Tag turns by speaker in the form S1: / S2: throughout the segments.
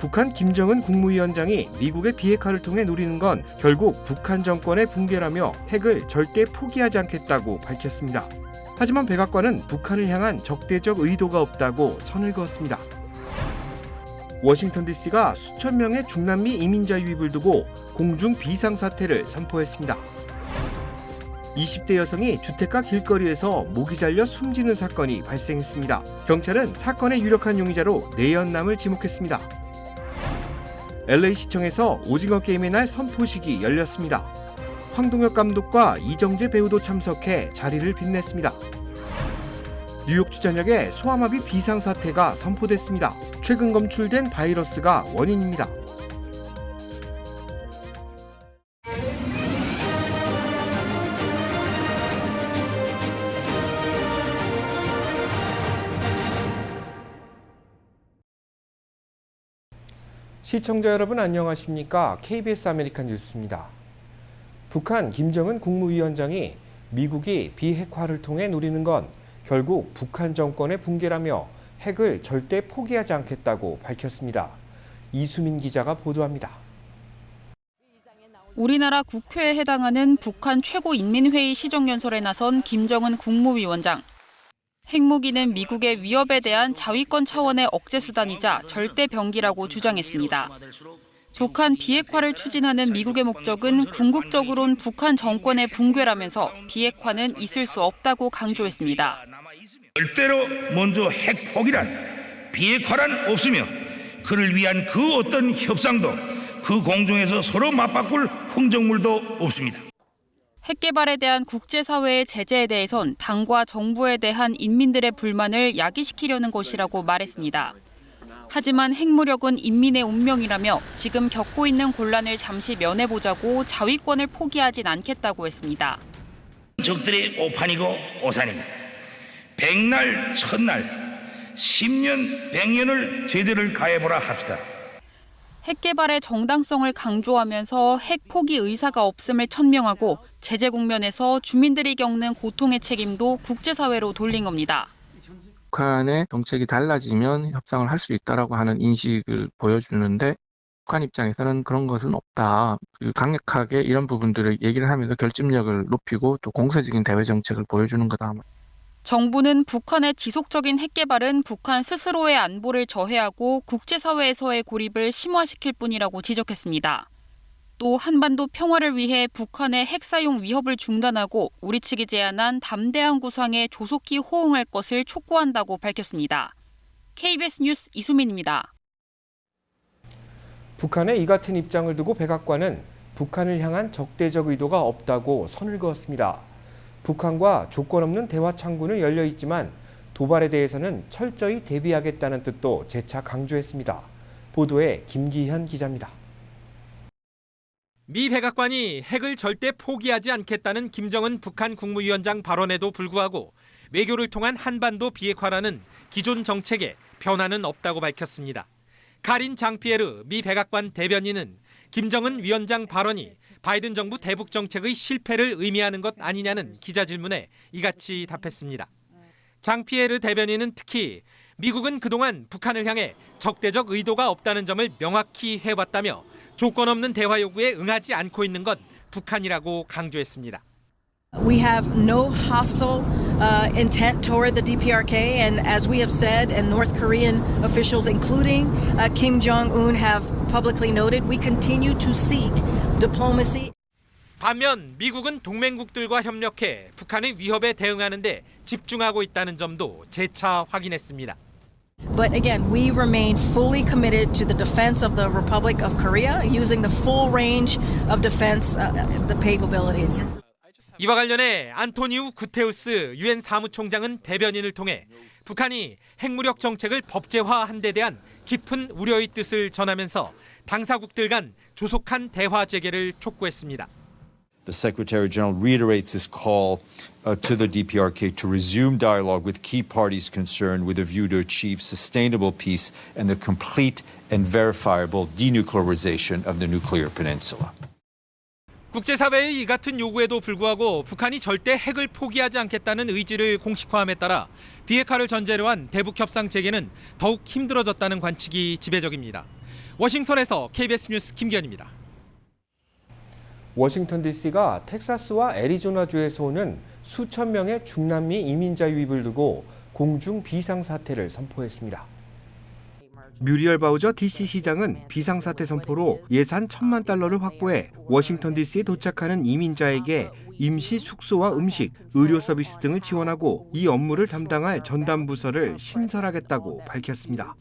S1: 북한 김정은 국무위원장이 미국의 비핵화를 통해 노리는 건 결국 북한 정권의 붕괴라며 핵을 절대 포기하지 않겠다고 밝혔습니다. 하지만 백악관은 북한을 향한 적대적 의도가 없다고 선을 그었습니다. 워싱턴 DC가 수천 명의 중남미 이민자 유입을 두고 공중 비상사태를 선포했습니다. 20대 여성이 주택가 길거리에서 목이 잘려 숨지는 사건이 발생했습니다. 경찰은 사건의 유력한 용의자로 내연남을 지목했습니다. LA시청에서 오징어 게임의 날 선포식이 열렸습니다. 황동혁 감독과 이정재 배우도 참석해 자리를 빛냈습니다. 뉴욕 주전역에 소아마비 비상사태가 선포됐습니다. 최근 검출된 바이러스가 원인입니다. 시청자 여러분 안녕하십니까? KBS 아메리칸 뉴스입니다. 북한 김정은 국무위원장이 미국이 비핵화를 통해 노리는 건 결국 북한 정권의 붕괴라며 핵을 절대 포기하지 않겠다고 밝혔습니다. 이수민 기자가 보도합니다.
S2: 우리나라 국회에 해당하는 북한 최고인민회의 시정연설에 나선 김정은 국무위원장. 핵무기는 미국의 위협에 대한 자위권 차원의 억제 수단이자 절대 병기라고 주장했습니다. 북한 비핵화를 추진하는 미국의 목적은 궁극적으론 북한 정권의 붕괴라면서 비핵화는 있을 수 없다고 강조했습니다.
S3: 절대로 먼저 핵 포기란 비핵화란 없으며 그를 위한 그 어떤 협상도 그 공중에서 서로 맞바꿀 흥정물도 없습니다.
S2: 핵 개발에 대한 국제사회의 제재에 대해선 당과 정부에 대한 인민들의 불만을 야기시키려는 것이라고 말했습니다. 하지만 핵무력은 인민의 운명이라며 지금 겪고 있는 곤란을 잠시 면해보자고 자위권을 포기하진 않겠다고 했습니다.
S3: 적들이 오판이고 오산입니다. 백날 천날 10년 100년을 제재를 가해보라 합시다.
S2: 핵 개발의 정당성을 강조하면서 핵 포기 의사가 없음을 천명하고 제재 국면에서 주민들이 겪는 고통의 책임도 국제사회로 돌린 겁니다.
S4: 북한의 정책이 달라지면 협상을 할 수 있다라고 하는 인식을 보여주는데 북한 입장에서는 그런 것은 없다. 강력하게 이런 부분들을 얘기를 하면서 결집력을 높이고 또 공세적인 대외 정책을 보여주는 거다.
S2: 정부는 북한의 지속적인 핵 개발은 북한 스스로의 안보를 저해하고 국제사회에서의 고립을 심화시킬 뿐이라고 지적했습니다. 또 한반도 평화를 위해 북한의 핵 사용 위협을 중단하고 우리 측이 제안한 담대한 구상에 조속히 호응할 것을 촉구한다고 밝혔습니다. KBS 뉴스 이수민입니다.
S1: 북한의 이 같은 입장을 두고 백악관은 북한을 향한 적대적 의도가 없다고 선을 그었습니다. 북한과 조건 없는 대화 창구는 열려 있지만 도발에 대해서는 철저히 대비하겠다는 뜻도 재차 강조했습니다. 보도에 김기현 기자입니다.
S5: 미 백악관이 핵을 절대 포기하지 않겠다는 김정은 북한 국무위원장 발언에도 불구하고 외교를 통한 한반도 비핵화라는 기존 정책에 변화는 없다고 밝혔습니다. 카린 장피에르 미 백악관 대변인은 김정은 위원장 발언이 바이든 정부 대북 정책의 실패를 의미하는 것 아니냐는 기자 질문에 이같이 답했습니다. 장피에르 대변인은 특히 미국은 그동안 북한을 향해 적대적 의도가 없다는 점을 명확히 해왔다며 조건 없는 대화 요구에 응하지 않고 있는 것 북한이라고 강조했습니다.
S6: We have no hostile intent toward the DPRK, and as we have said, and North Korean officials, including Kim Jong-un, have publicly noted, we continue to seek diplomacy.
S5: 반면 미국은 동맹국들과 협력해 북한의 위협에 대응하는 데 집중하고 있다는 점도 재차 확인했습니다.
S6: But again, we remain fully committed to the defense of the Republic of Korea, using the full range of defense, the capabilities.
S5: 이와 관련해 안토니우 구테우스 유엔 사무총장은 대변인을 통해 북한이 핵무력 정책을 법제화한 데 대한 깊은 우려의 뜻을 전하면서 당사국들 간 조속한 대화 재개를 촉구했습니다.
S7: The Secretary General reiterates his call to the DPRK to resume dialogue with key parties concerned with a view to achieve sustainable peace and the complete and verifiable denuclearization of the nuclear peninsula.
S5: 국제사회의 이 같은 요구에도 불구하고 북한이 절대 핵을 포기하지 않겠다는 의지를 공식화함에 따라 비핵화를 전제로 한 대북 협상 재개는 더욱 힘들어졌다는 관측이 지배적입니다. 워싱턴에서 KBS 뉴스 김기현입니다.
S1: 워싱턴 DC가 텍사스와 애리조나주에서 오는 수천 명의 중남미 이민자 유입을 두고 공중 비상사태를 선포했습니다. 뮤리얼 바우저 DC 시장은 비상사태 선포로 예산 $1,000만 확보해 워싱턴 DC에 도착하는 이민자에게 임시 숙소와 음식, 의료 서비스 등을 지원하고 이 업무를 담당할 전담 부서를 신설하겠다고 밝혔습니다.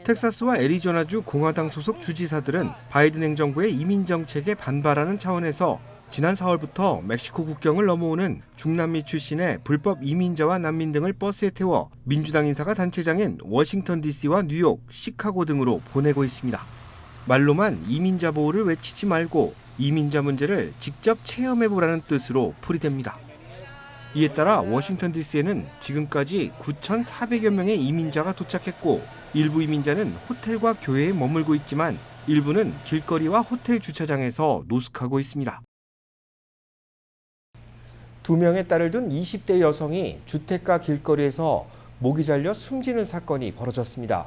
S1: 텍사스와 애리조나주 공화당 소속 주지사들은 바이든 행정부의 이민 정책에 반발하는 차원에서 지난 4월부터 멕시코 국경을 넘어오는 중남미 출신의 불법 이민자와 난민 등을 버스에 태워 민주당 인사가 단체장인 워싱턴 DC와 뉴욕, 시카고 등으로 보내고 있습니다. 말로만 이민자 보호를 외치지 말고 이민자 문제를 직접 체험해보라는 뜻으로 풀이됩니다. 이에 따라 워싱턴 DC에는 지금까지 9,400여 명의 이민자가 도착했고 일부 이민자는 호텔과 교회에 머물고 있지만 일부는 길거리와 호텔 주차장에서 노숙하고 있습니다. 2명의 딸을 둔 20대 여성이 주택가 길거리에서 목이 잘려 숨지는 사건이 벌어졌습니다.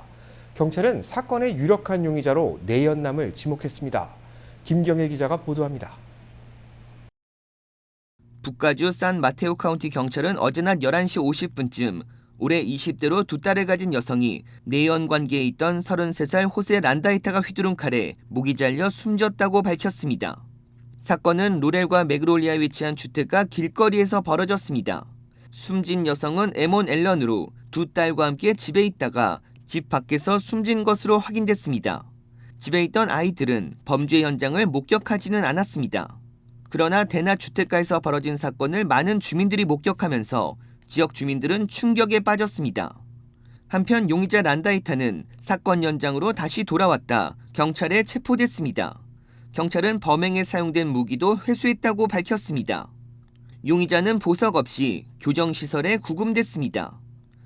S1: 경찰은 사건의 유력한 용의자로 내연남을 지목했습니다. 김경일 기자가 보도합니다.
S8: 북가주 산 마테오 카운티 경찰은 어제 낮 11시 50분쯤 올해 20대로 두 딸을 가진 여성이 내연 관계에 있던 33살 호세 란다이타가 휘두른 칼에 목이 잘려 숨졌다고 밝혔습니다. 사건은 로렐과 매그롤리아에 위치한 주택가 길거리에서 벌어졌습니다. 숨진 여성은 에몬 앨런으로 두 딸과 함께 집에 있다가 집 밖에서 숨진 것으로 확인됐습니다. 집에 있던 아이들은 범죄 현장을 목격하지는 않았습니다. 그러나 대낮 주택가에서 벌어진 사건을 많은 주민들이 목격하면서 지역 주민들은 충격에 빠졌습니다. 한편 용의자 란다이타는 사건 현장으로 다시 돌아왔다 경찰에 체포됐습니다. 경찰은 범행에 사용된 무기도 회수했다고 밝혔습니다. 용의자는 보석 없이 교정시설에 구금됐습니다.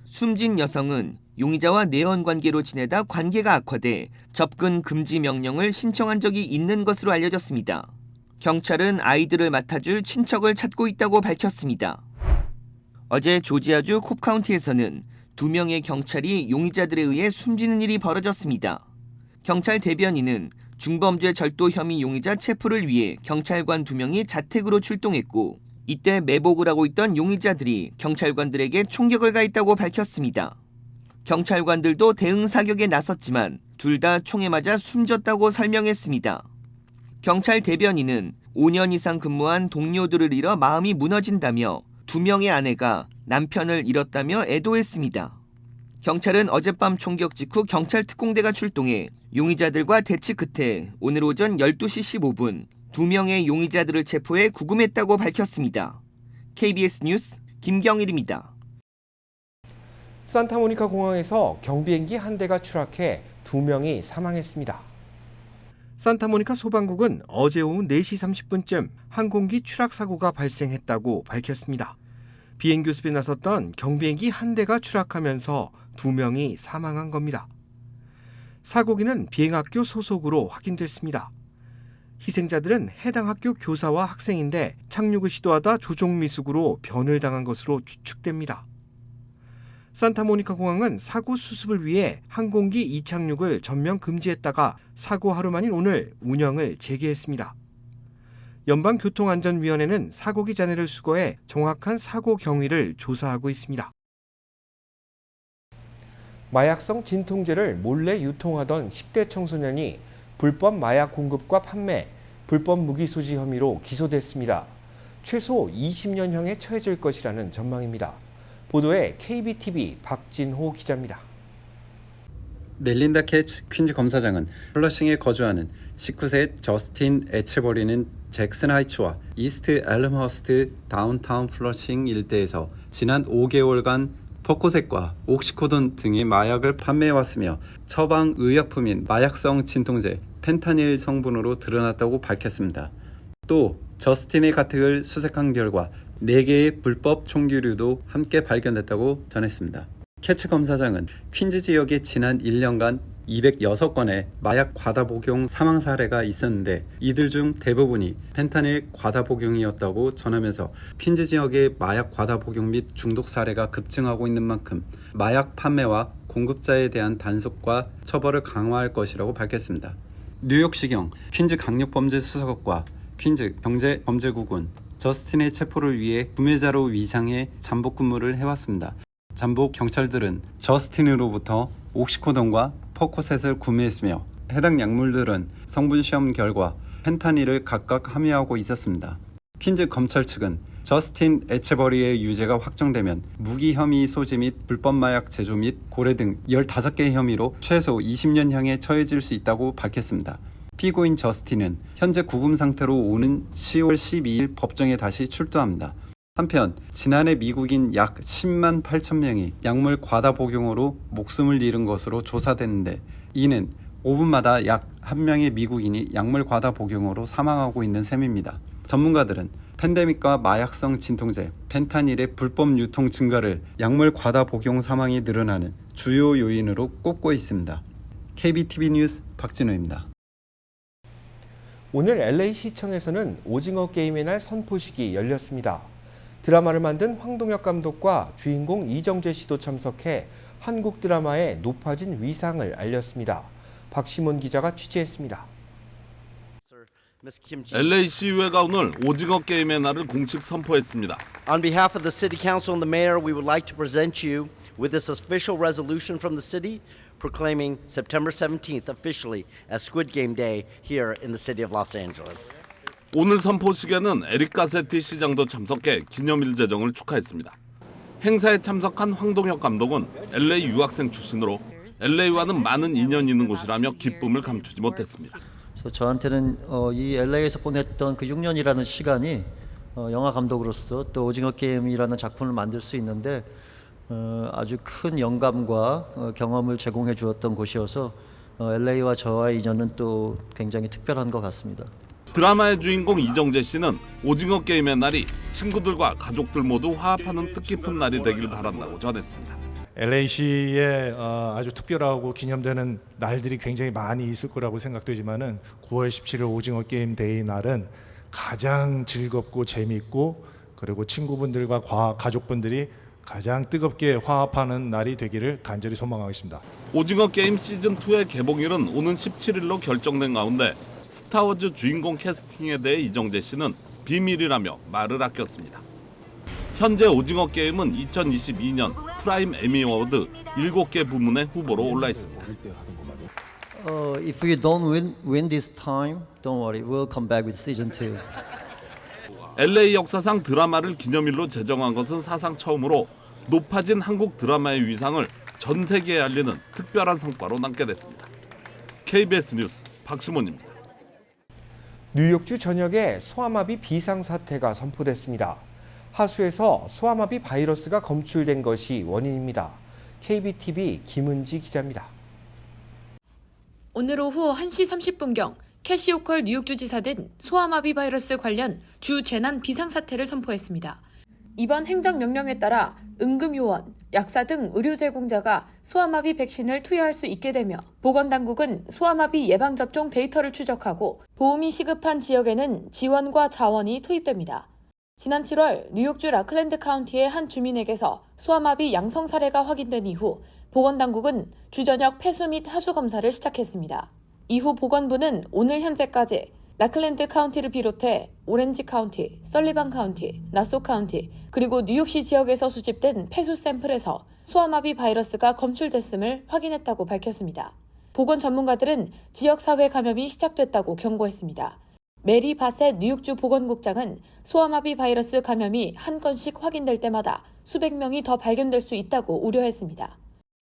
S8: 숨진 여성은 용의자와 내연 관계로 지내다 관계가 악화돼 접근 금지 명령을 신청한 적이 있는 것으로 알려졌습니다. 경찰은 아이들을 맡아줄 친척을 찾고 있다고 밝혔습니다. 어제 조지아주 콥 카운티에서는 2명의 경찰이 용의자들에 의해 숨지는 일이 벌어졌습니다. 경찰 대변인은 중범죄 절도 혐의 용의자 체포를 위해 경찰관 2명이 자택으로 출동했고 이때 매복을 하고 있던 용의자들이 경찰관들에게 총격을 가했다고 밝혔습니다. 경찰관들도 대응 사격에 나섰지만 둘 다 총에 맞아 숨졌다고 설명했습니다. 경찰 대변인은 5년 이상 근무한 동료들을 잃어 마음이 무너진다며 2명의 아내가 남편을 잃었다며 애도했습니다. 경찰은 어젯밤 총격 직후 경찰 특공대가 출동해 용의자들과 대치 끝에 오늘 오전 12시 15분 2명의 용의자들을 체포해 구금했다고 밝혔습니다. KBS 뉴스 김경일입니다.
S1: 산타모니카 공항에서 경비행기 한 대가 추락해 2명이 사망했습니다. 산타모니카 소방국은 어제 오후 4시 30분쯤 항공기 추락 사고가 발생했다고 밝혔습니다. 비행 교습에 나섰던 경비행기 한 대가 추락하면서 2명이 사망한 겁니다. 사고기는 비행학교 소속으로 확인됐습니다. 희생자들은 해당 학교 교사와 학생인데 착륙을 시도하다 조종 미숙으로 변을 당한 것으로 추측됩니다. 산타모니카 공항은 사고 수습을 위해 항공기 이착륙을 전면 금지했다가 사고 하루 만인 오늘 운영을 재개했습니다. 연방교통안전위원회는 사고기 잔해를 수거해 정확한 사고 경위를 조사하고 있습니다. 마약성 진통제를 몰래 유통하던 10대 청소년이 불법 마약 공급과 판매, 불법 무기 소지 혐의로 기소됐습니다. 최소 20년형에 처해질 것이라는 전망입니다. 보도에 KBTV 박진호 기자입니다.
S9: 멜린다 캐치 퀸즈 검사장은 플러싱에 거주하는 19세 저스틴 에체버리는 잭슨 하이츠와 이스트 엘름허스트 다운타운 플러싱 일대에서 지난 5개월간 퍼코셋과 옥시코돈 등의 마약을 판매해왔으며 처방 의약품인 마약성 진통제 펜타닐 성분으로 드러났다고 밝혔습니다. 또 저스틴의 가택을 수색한 결과 4개의 불법 총기류도 함께 발견됐다고 전했습니다. 캐치 검사장은 퀸즈 지역에 지난 1년간 206건의 마약 과다 복용 사망 사례가 있었는데 이들 중 대부분이 펜타닐 과다 복용이었다고 전하면서 퀸즈 지역의 마약 과다 복용 및 중독 사례가 급증하고 있는 만큼 마약 판매와 공급자에 대한 단속과 처벌을 강화할 것이라고 밝혔습니다. 뉴욕시경 퀸즈 강력범죄수사국과 퀸즈 경제범죄국은 저스틴의 체포를 위해 구매자로 위장해 잠복 근무를 해왔습니다. 잠복 경찰들은 저스틴으로부터 옥시코돈과 퍼코셋을 구매했으며 해당 약물들은 성분 시험 결과 펜타닐을 각각 함유하고 있었습니다. 퀸즈 검찰 측은 저스틴 에체버리의 유죄가 확정되면 무기 혐의 소지 및 불법 마약 제조 및 고래 등 15개 혐의로 최소 20년형에 처해질 수 있다고 밝혔습니다. 피고인 저스틴은 현재 구금 상태로 오는 10월 12일 법정에 다시 출두합니다. 한편 지난해 미국인 약 10만 8천 명이 약물 과다 복용으로 목숨을 잃은 것으로 조사됐는데 이는 5분마다 약 1명의 미국인이 약물 과다 복용으로 사망하고 있는 셈입니다. 전문가들은 팬데믹과 마약성 진통제, 펜타닐의 불법 유통 증가를 약물 과다 복용 사망이 늘어나는 주요 요인으로 꼽고 있습니다. KBTV 뉴스 박진우입니다.
S1: 오늘 LA시청에서는 오징어 게임의 날 선포식이 열렸습니다. 드라마를 만든 황동혁 감독과 주인공 이정재 씨도 참석해 한국 드라마의 높아진 위상을 알렸습니다. 박시몬 기자가 취재했습니다.
S10: LA시의회가 오늘 오징어 게임의 날을 공식 선포했습니다.
S11: On behalf of the City Council and the Mayor, we would like to present you with this official resolution from the city proclaiming September 17th officially as Squid Game Day here in the city of Los Angeles.
S10: 오늘 선포식에는 에릭 가세티 시장도 참석해 기념일 제정을 축하했습니다. 행사에 참석한 황동혁 감독은 LA 유학생 출신으로 LA와는 많은 인연이 있는 곳이라며 기쁨을 감추지 못했습니다.
S12: 그래서 저한테는 이 LA에서 보냈던 그 6년이라는 시간이 영화 감독으로서 또 오징어 게임이라는 작품을 만들 수 있는데 아주 큰 영감과 경험을 제공해 주었던 곳이어서 LA와 저와의 인연은 또 굉장히 특별한 것 같습니다.
S10: 드라마의 주인공 이정재 씨는 오징어 게임의 날이 친구들과 가족들 모두 화합하는 뜻깊은 날이 되길 바란다고 전했습니다.
S13: LA시에 아주 특별하고 기념되는 날들이 굉장히 많이 있을 거라고 생각되지만은 9월 17일 오징어 게임 데이 날은 가장 즐겁고 재미있고 그리고 친구분들과 가족분들이 가장 뜨겁게 화합하는 날이 되기를 간절히 소망하겠습니다.
S10: 오징어 게임 시즌2의 개봉일은 오는 17일로 결정된 가운데 스타워즈 주인공 캐스팅에 대해 이정재 씨는 비밀이라며 말을 아꼈습니다. 현재 오징어 게임은 2022년 프라임 에미 어워드 7개 부문의 후보로 올라 있습니다.
S12: If we don't win this time, don't worry, we'll come back with season 2.
S10: LA 역사상 드라마를 기념일로 제정한 것은 사상 처음으로 높아진 한국 드라마의 위상을 전 세계에 알리는 특별한 성과로 남게 됐습니다. KBS 뉴스 박시몬입니다.
S1: 뉴욕주 전역에 소아마비 비상사태가 선포됐습니다. 하수에서 소아마비 바이러스가 검출된 것이 원인입니다. KBTV 김은지 기자입니다.
S14: 오늘 오후 1시 30분경 캐시 호컬 뉴욕주 지사는 소아마비 바이러스 관련 주 재난 비상사태를 선포했습니다. 이번 행정명령에 따라 응급요원, 약사 등 의료 제공자가 소아마비 백신을 투여할 수 있게 되며 보건당국은 소아마비 예방접종 데이터를 추적하고 도움이 시급한 지역에는 지원과 자원이 투입됩니다. 지난 7월 뉴욕주 라클랜드 카운티의 한 주민에게서 소아마비 양성 사례가 확인된 이후 보건당국은 주저녁 폐수 및 하수 검사를 시작했습니다. 이후 보건부는 오늘 현재까지 라클랜드 카운티를 비롯해 오렌지 카운티, 설리반 카운티, 나소 카운티, 그리고 뉴욕시 지역에서 수집된 폐수 샘플에서 소아마비 바이러스가 검출됐음을 확인했다고 밝혔습니다. 보건 전문가들은 지역사회 감염이 시작됐다고 경고했습니다. 메리 바셋 뉴욕주 보건국장은 소아마비 바이러스 감염이 한 건씩 확인될 때마다 수백 명이 더 발견될 수 있다고 우려했습니다.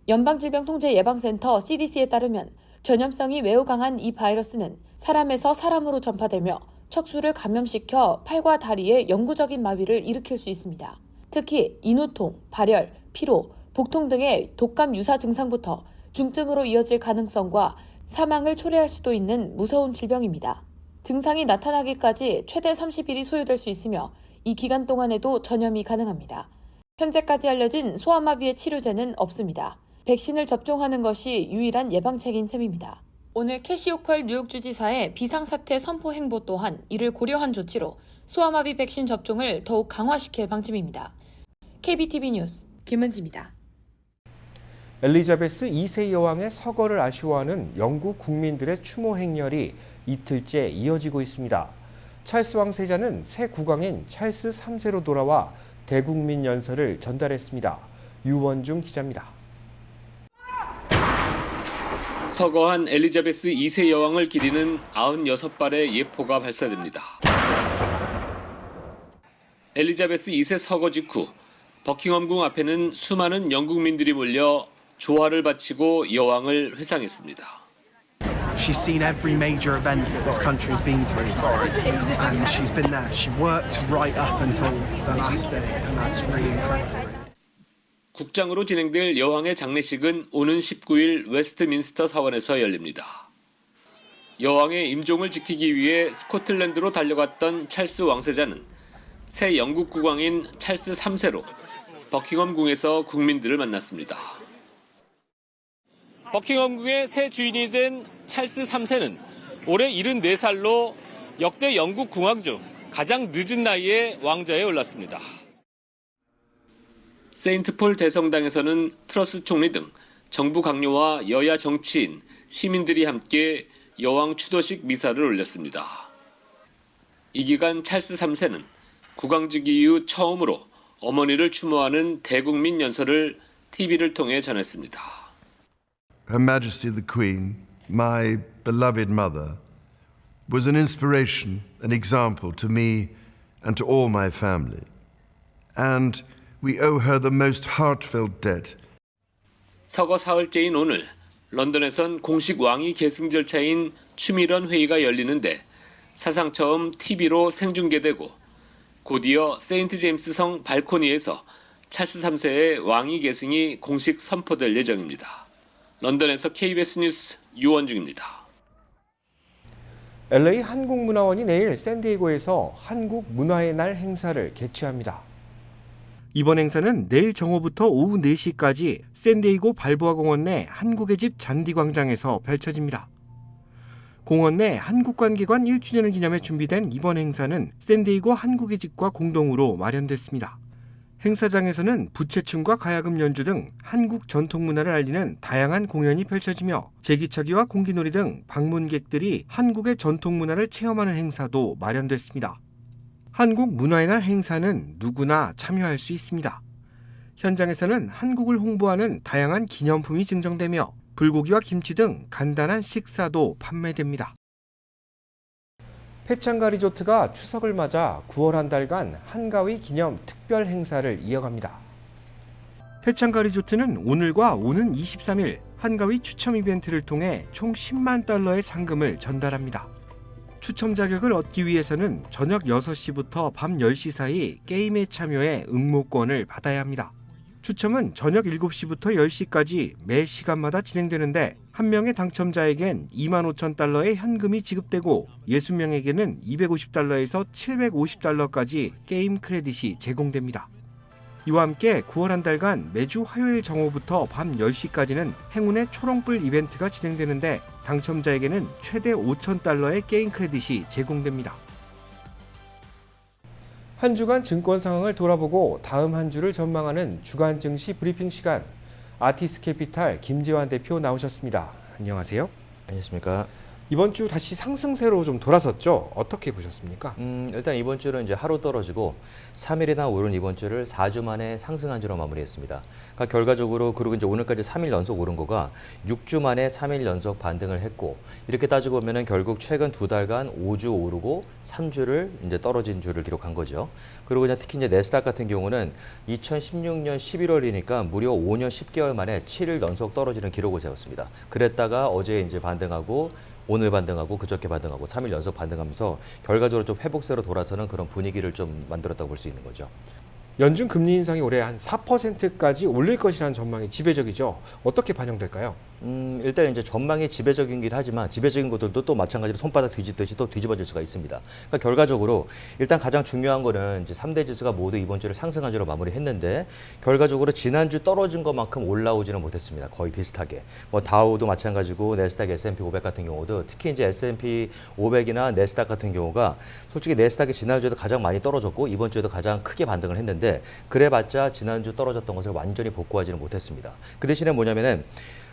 S14: 연방질병통제예방센터 CDC에 따르면 전염성이 매우 강한 이 바이러스는 사람에서 사람으로 전파되며 척수를 감염시켜 팔과 다리에 영구적인 마비를 일으킬 수 있습니다. 특히 인후통, 발열, 피로, 복통 등의 독감 유사 증상부터 중증으로 이어질 가능성과 사망을 초래할 수도 있는 무서운 질병입니다. 증상이 나타나기까지 최대 30일이 소요될 수 있으며 이 기간 동안에도 전염이 가능합니다. 현재까지 알려진 소아마비의 치료제는 없습니다. 백신을 접종하는 것이 유일한 예방책인 셈입니다. 오늘 캐시 호컬 뉴욕주지사의 비상사태 선포 행보 또한 이를 고려한 조치로 소아마비 백신 접종을 더욱 강화시킬 방침입니다. KBTV 뉴스 김은지입니다.
S1: 엘리자베스 2세 여왕의 서거를 아쉬워하는 영국 국민들의 추모 행렬이 이틀째 이어지고 있습니다. 찰스 왕세자는 새 국왕인 찰스 3세로 돌아와 대국민 연설을 전달했습니다. 유원중 기자입니다.
S15: 서거한 엘리자베스 2세 여왕을 기리는 96발의 예포가 발사됩니다. 엘리자베스 2세 서거 직후 버킹엄궁 앞에는 수많은 영국민들이 몰려 조화를 바치고 여왕을 회상했습니다.
S16: She's seen every major event that this country's been through, and she's been there. She worked right up until the last day, and that's really incredible.
S15: 국장으로 진행될 여왕의 장례식은 오는 19일 웨스트민스터 사원에서 열립니다. 여왕의 임종을 지키기 위해 스코틀랜드로 달려갔던 찰스 왕세자는 새 영국 국왕인 찰스 3세로 버킹엄궁에서 국민들을 만났습니다. 버킹엄궁의 새 주인이 된 찰스 3세는 올해 74살로 역대 영국 국왕 중 가장 늦은 나이에 왕좌에 올랐습니다. 세인트폴 대성당에서는 트러스 총리 등 정부 강요와 여야 정치인, 시민들이 함께 여왕 추도식 미사를 올렸습니다. 이 기간 찰스 3세는 국왕직 이후 처음으로 어머니를 추모하는 대국민 연설을 TV를 통해 전했습니다.
S17: Her Majesty the Queen, my beloved mother, was an inspiration, an example to me and to all my family. And we owe her the most heartfelt debt.
S15: 서거 사흘째인 오늘 런던에선 공식 왕위 계승 절차인 추미런 회의가 열리는데 사상 처음 TV로 생중계되고 곧이어 세인트 제임스 성 발코니에서 찰스 3세의 왕위 계승이 공식 선포될 예정입니다. 런던에서 KBS 뉴스 유원중입니다.
S1: LA 한국문화원이 내일 샌디에고에서 한국 문화의 날 행사를 개최합니다. 이번 행사는 내일 정오부터 오후 4시까지 샌디에이고 발보아 공원 내 한국의 집 잔디광장에서 펼쳐집니다. 공원 내 한국관계관 1주년을 기념해 준비된 이번 행사는 샌디에이고 한국의 집과 공동으로 마련됐습니다. 행사장에서는 부채춤과 가야금 연주 등 한국 전통문화를 알리는 다양한 공연이 펼쳐지며 제기차기와 공기놀이 등 방문객들이 한국의 전통문화를 체험하는 행사도 마련됐습니다. 한국 문화의 날 행사는 누구나 참여할 수 있습니다. 현장에서는 한국을 홍보하는 다양한 기념품이 증정되며 불고기와 김치 등 간단한 식사도 판매됩니다. 페창가 리조트가 추석을 맞아 9월 한 달간 한가위 기념 특별 행사를 이어갑니다. 페창가 리조트는 오늘과 오는 23일 한가위 추첨 이벤트를 통해 총 10만 달러의 상금을 전달합니다. 추첨 자격을 얻기 위해서는 저녁 6시부터 밤 10시 사이 게임에 참여해 응모권을 받아야 합니다. 추첨은 저녁 7시부터 10시까지 매 시간마다 진행되는데 한 명의 당첨자에겐 25,000달러의 현금이 지급되고 60명에게는 250달러에서 750달러까지 게임 크레딧이 제공됩니다. 이와 함께 9월 한 달간 매주 화요일 정오부터 밤 10시까지는 행운의 초롱불 이벤트가 진행되는데 당첨자에게는 최대 5,000달러의 게임 크레딧이 제공됩니다. 한 주간 증권 상황을 돌아보고 다음 한 주를 전망하는 주간 증시 브리핑 시간. 아티스 캐피탈 김재환 대표 나오셨습니다. 안녕하세요.
S18: 안녕하십니까.
S1: 이번 주 다시 상승세로 좀 돌아섰죠? 어떻게 보셨습니까?
S18: 일단 이번 주는 이제 하루 떨어지고 3일이나 오른 이번 주를 4주 만에 상승한 주로 마무리했습니다. 그러니까 결과적으로 그리고 이제 오늘까지 3일 연속 오른 거가 6주 만에 3일 연속 반등을 했고 이렇게 따지고 보면은 결국 최근 2달간 5주 오르고 3주를 이제 떨어진 주를 기록한 거죠. 그리고 그냥 특히 이제 내스닥 같은 경우는 2016년 11월이니까 무려 5년 10개월 만에 7일 연속 떨어지는 기록을 세웠습니다. 그랬다가 어제 이제 반등하고 오늘 반등하고 그저께 반등하고 3일 연속 반등하면서 결과적으로 좀 회복세로 돌아서는 그런 분위기를 좀 만들었다고 볼 수 있는 거죠.
S1: 연준 금리 인상이 올해 한 4%까지 올릴 것이라는 전망이 지배적이죠. 어떻게 반영될까요?
S18: 일단 이제 전망이 지배적이긴 하지만 지배적인 것들도 또 마찬가지로 손바닥 뒤집듯이 또 뒤집어질 수가 있습니다. 그러니까 결과적으로 일단 가장 중요한 거는 이제 3대 지수가 모두 이번 주를 상승한 주로 마무리했는데 결과적으로 지난주 떨어진 것만큼 올라오지는 못했습니다. 거의 비슷하게. 뭐 다우도 마찬가지고 내스닥 S&P 500 같은 경우도 특히 이제 S&P 500이나 내스닥 같은 경우가 솔직히 내스닥이 지난주에도 가장 많이 떨어졌고 이번 주에도 가장 크게 반등을 했는데 그래봤자 지난주 떨어졌던 것을 완전히 복구하지는 못했습니다. 그 대신에 뭐냐면은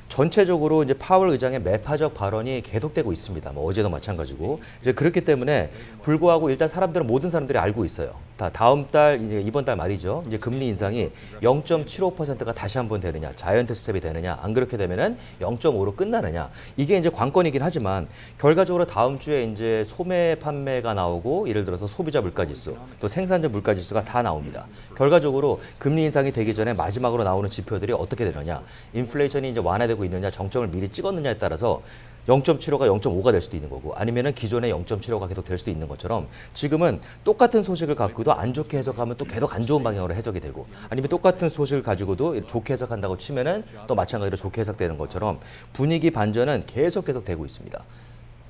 S18: 전체적으로 이제 파월 의장의 매파적 발언이 계속되고 있습니다. 뭐 어제도 마찬가지고 이제 그렇기 때문에 불구하고 일단 모든 사람들이 알고 있어요. 다음 달 이제 이번 달 말이죠. 이제 금리 인상이 0.75%가 다시 한번 되느냐, 자이언트 스텝이 되느냐, 안 그렇게 되면은 0.5로 끝나느냐. 이게 이제 관건이긴 하지만 결과적으로 다음 주에 이제 소매 판매가 나오고 예를 들어서 소비자 물가지수, 또 생산자 물가지수가 다 나옵니다. 결과적으로 금리 인상이 되기 전에 마지막으로 나오는 지표들이 어떻게 되느냐, 인플레이션이 이제 완화되고 있느냐, 정점을 미리 찍었느냐에 따라서 0.75가 0.5가 될 수도 있는 거고 아니면은 기존의 0.75가 계속 될 수도 있는 것처럼 지금은 똑같은 소식을 갖고도 안 좋게 해석하면 또 계속 안 좋은 방향으로 해석이 되고 아니면 똑같은 소식을 가지고도 좋게 해석한다고 치면은 또 마찬가지로 좋게 해석되는 것처럼 분위기 반전은 계속 되고 있습니다.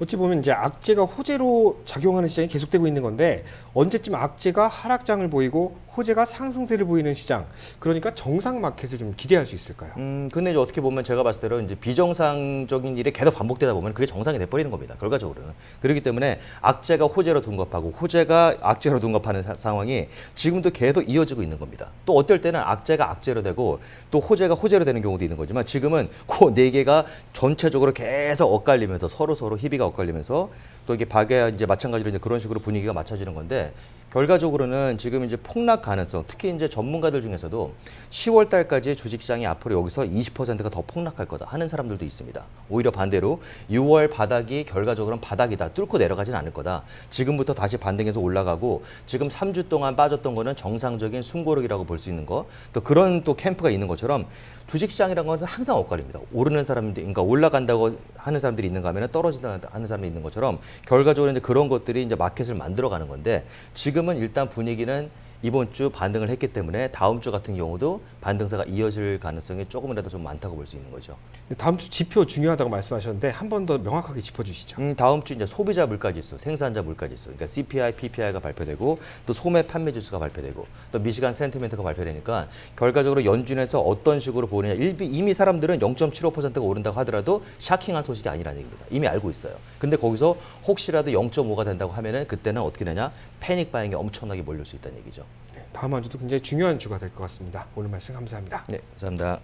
S1: 어찌 보면 이제 악재가 호재로 작용하는 시장이 계속되고 있는 건데 언제쯤 악재가 하락장을 보이고 호재가 상승세를 보이는 시장, 그러니까 정상 마켓을 좀 기대할 수 있을까요?
S18: 근데 이제 어떻게 보면 제가 봤을 때는 이제 비정상적인 일이 계속 반복되다 보면 그게 정상이 돼버리는 겁니다. 결과적으로는. 그렇기 때문에 악재가 호재로 둔갑하고 호재가 악재로 둔갑하는 상황이 지금도 계속 이어지고 있는 겁니다. 또 어떨 때는 악재가 악재로 되고 또 호재가 호재로 되는 경우도 있는 거지만 지금은 그 네 개가 전체적으로 계속 엇갈리면서 서로 희비가 엇갈리면서 또 이게 이제 마찬가지로 이제 그런 식으로 분위기가 맞춰지는 건데 결과적으로는 지금 이제 폭락 가능성, 특히 이제 전문가들 중에서도 10월 달까지 주식시장이 앞으로 여기서 20%가 더 폭락할 거다 하는 사람들도 있습니다. 오히려 반대로 6월 바닥이 결과적으로는 바닥이다. 뚫고 내려가진 않을 거다. 지금부터 다시 반등해서 올라가고 지금 3주 동안 빠졌던 거는 정상적인 숨고르기라고 볼 수 있는 거. 또 그런 또 캠프가 있는 것처럼 주식시장이라는 건 항상 엇갈립니다. 오르는 사람들, 그러니까 올라간다고 하는 사람들이 있는가 하면 떨어진다 하는 사람이 있는 것처럼 결과적으로 이제 그런 것들이 이제 마켓을 만들어가는 건데 지금은 일단 분위기는 이번 주 반등을 했기 때문에 다음 주 같은 경우도 반등세가 이어질 가능성이 조금이라도 좀 많다고 볼 수 있는 거죠.
S1: 다음 주 지표 중요하다고 말씀하셨는데 한 번 더 명확하게 짚어주시죠.
S18: 다음 주 이제 소비자 물가지수, 생산자 물가지수, 그러니까 CPI, PPI가 발표되고 또 소매 판매 지수가 발표되고 또 미시간 센티멘트가 발표되니까 결과적으로 연준에서 어떤 식으로 보느냐. 이미 사람들은 0.75%가 오른다고 하더라도 샤킹한 소식이 아니라는 얘기입니다. 이미 알고 있어요. 근데 거기서 혹시라도 0.5가 된다고 하면은 그때는 어떻게 되냐? 패닉 바잉이 엄청나게 몰릴 수 있다는 얘기죠.
S1: 네, 다음 한 주도 굉장히 중요한 주가 될 것 같습니다. 오늘 말씀 감사합니다.
S18: 네, 감사합니다.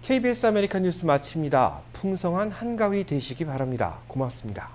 S1: KBS 아메리칸 뉴스 마칩니다. 풍성한 한가위 되시기 바랍니다. 고맙습니다.